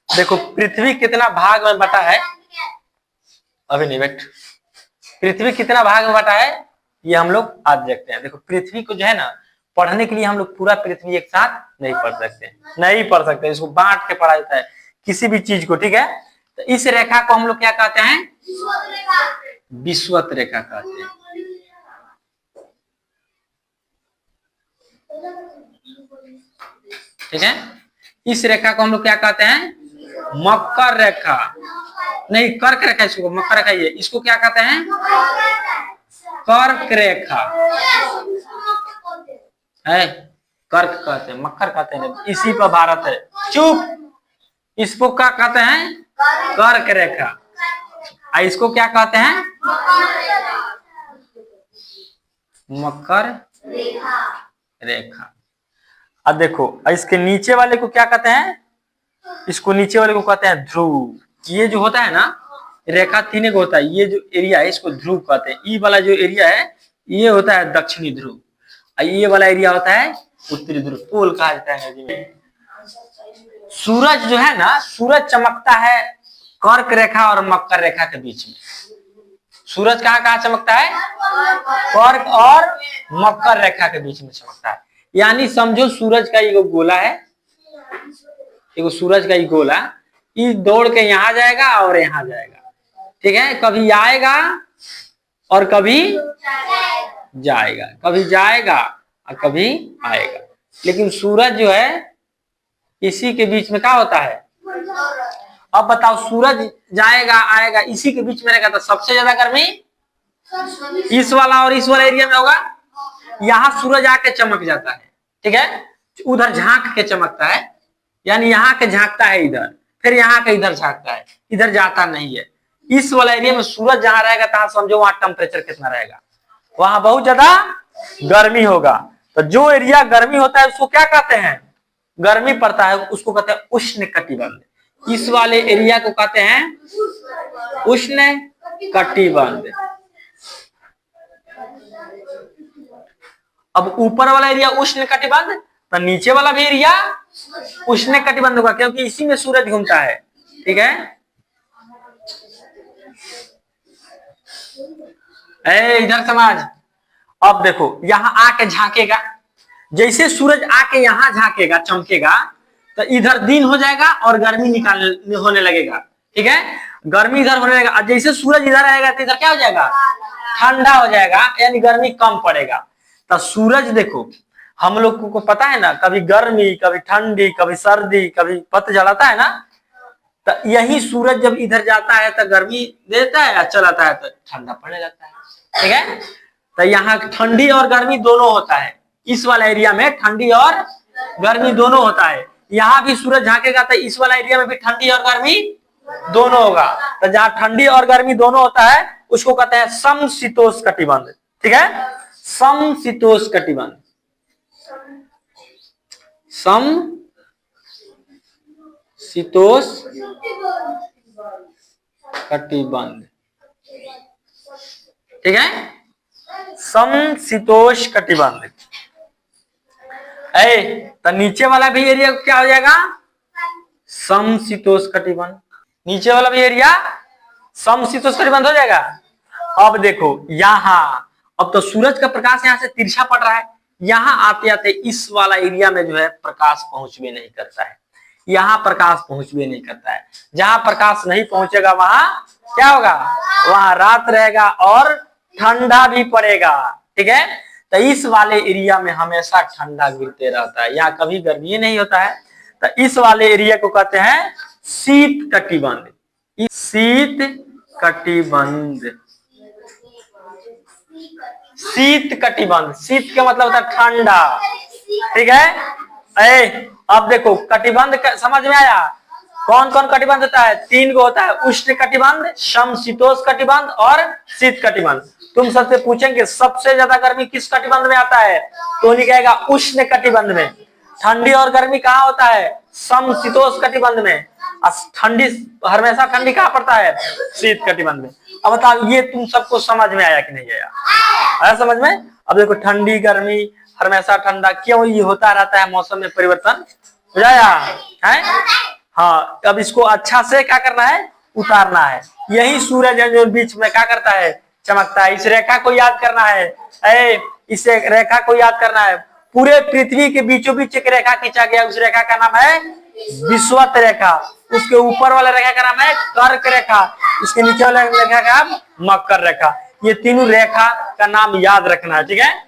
देखो पृथ्वी कितना भाग में बटा है, अभी नहीं बेट, पृथ्वी कितना भाग में बटा है ये हम लोग आज देखते हैं। देखो पृथ्वी को जो है ना पढ़ने के लिए हम लोग पूरा पृथ्वी एक साथ नहीं पढ़ सकते, नहीं पढ़ सकते, इसको बांट के पढ़ा जाता है किसी भी चीज को, ठीक है। तो इस रेखा को हम लोग क्या कहते हैं, विषुवत रेखा कहते हैं। ठीक है, इस रेखा को हम लोग क्या कहते हैं, मकर रेखा, नहीं कर्क रेखा, इसको मकर रेखा, ये इसको क्या कहते हैं, कर्क रेखा है, कर्क कहते हैं, मकर कहते हैं, इसी पर भारत है। चुप, इसको क्या कहते हैं, कर्क रेखा, इसको क्या कहते हैं, मकर रेखा। अब देखो इसके नीचे वाले को क्या कहते हैं, इसको नीचे वाले को कहते हैं ध्रुव। ये जो होता है ना रेखा तीन को होता है, ये जो एरिया है इसको ध्रुव कहते हैं। ई वाला जो एरिया है ये होता है दक्षिणी ध्रुव, ये वाला एरिया होता है उत्तरी ध्रुव, पोल कहा जाता है अंग्रेजी में। सूरज जो है ना, सूरज चमकता है कर्क रेखा और मकर रेखा के बीच में। सूरज कहाँ कहाँ चमकता है, कर्क और मकर रेखा के बीच में चमकता है। यानी समझो सूरज का ये गोला है, एक सूरज का ये गोला, ये दौड़ के यहाँ जाएगा और यहाँ जाएगा, ठीक है, कभी आएगा और कभी जाएगा, कभी जाएगा और कभी आएगा। लेकिन सूरज जो है इसी के बीच में क्या होता है। अब बताओ सूरज जाएगा आएगा इसी के बीच में रहेगा तो सबसे ज्यादा गर्मी इस वाला और इस वाला एरिया में होगा। यहाँ सूरज आके चमक जाता है, ठीक है, उधर झांक के चमकता है, यानी यहाँ के झांकता है इधर, फिर यहाँ के इधर झांकता है, इधर जाता नहीं है। इस वाला एरिया में सूरज जहां रहेगा तहां समझो वहां टेम्परेचर कितना रहेगा, वहां बहुत ज्यादा गर्मी होगा। तो जो एरिया गर्मी होता है उसको क्या कहते हैं, गर्मी पड़ता है उसको कहते हैं उष्ण कटिबंध। इस वाले एरिया को कहते हैं उष्ण कटिबंध। अब ऊपर वाला एरिया उष्ण कटिबंध, तो नीचे वाला भी एरिया उष्ण कटिबंध होगा क्योंकि इसी में सूरज घूमता है, ठीक है। इधर समाज, अब देखो यहां आके झांकेगा, जैसे सूरज आके यहां झांकेगा चमकेगा तो इधर दिन हो जाएगा और गर्मी निकालने होने लगेगा, ठीक है, गर्मी इधर होने लगेगा। जैसे सूरज इधर आएगा तो इधर क्या हो जाएगा, ठंडा हो जाएगा, यानी गर्मी कम पड़ेगा। तो सूरज देखो हम लोग को पता है ना, कभी गर्मी कभी ठंडी कभी सर्दी कभी पतझड़ आता है ना, तो यही सूरज जब इधर जाता है तो गर्मी देता है, चला आता है तो ठंडा पड़ने लगता है, ठीक है। तो यहाँ ठंडी और गर्मी दोनों होता है, इस वाला एरिया में ठंडी और गर्मी दोनों होता है। यहाँ भी सूरज झांकेगा तो इस वाला एरिया में भी ठंडी और गर्मी दोनों होगा। तो जहाँ ठंडी और गर्मी दोनों होता है उसको कहते हैं समशीतोष्ण कटिबंध, ठीक है, समशीतोष्ण कटिबंध, समशीतोष्ण कटिबंध, ठीक है, समशीतोष्ण कटिबंध। तो नीचे वाला भी एरिया क्या हो जाएगा, समशीतोष्ण कटिबंध, नीचे वाला भी एरिया समशीतोष्ण कटिबंध हो जाएगा। अब देखो यहाँ, अब तो सूरज का प्रकाश यहाँ से तिरछा पड़ रहा है, यहाँ आते आते इस वाला एरिया में जो है प्रकाश पहुंच भी नहीं करता है, यहाँ प्रकाश पहुंच भी नहीं करता है। जहां प्रकाश नहीं पहुंचेगा वहां क्या होगा, वहां रात रहेगा और ठंडा भी पड़ेगा, ठीक है। तो इस वाले एरिया में हमेशा ठंडा गिरते रहता है, यहाँ कभी गर्मी नहीं होता है। तो इस वाले एरिया को कहते हैं शीत कटिबंध, शीत कटिबंध, शीत कटिबंध, शीत का मतलब होता है ठंडा, ठीक है। अब देखो कटिबंध समझ में आया, कौन कौन कटिबंध होता है, तीन को होता है, उष्ण कटिबंध, समशीतोष्ण कटिबंध और शीत कटिबंध। तुम सबसे पूछेंगे सबसे ज्यादा गर्मी किस कटिबंध में आता है, तो नहीं कहेगा उष्ण कटिबंध में। ठंडी और गर्मी कहाँ होता है, समशीतोष्ण कटिबंध में। ठंडी हमेशा ठंडी कहाँ पड़ता है, शीत कटिबंध में। अब बताओ ये तुम सबको समझ में आया कि नहीं आया, आया समझ में। अब देखो ठंडी गर्मी हमेशा ठंडा, क्यों ये होता रहता है, मौसम में परिवर्तन हो जाया है, हाँ, अब इसको अच्छा से क्या करना है, उतारना है। यही सूरज है जो बीच में क्या करता है, चमकता है। इस रेखा को याद करना है, इस रेखा को याद करना है। पूरे पृथ्वी के बीचों बीच एक रेखा खींचा गया, उस रेखा का नाम है विषुवत रेखा। उसके ऊपर वाला रेखा का नाम है कर्क रेखा, उसके नीचे वाला रेखा का नाम मकर रेखा। ये तीनों रेखा का नाम याद रखना है, ठीक है।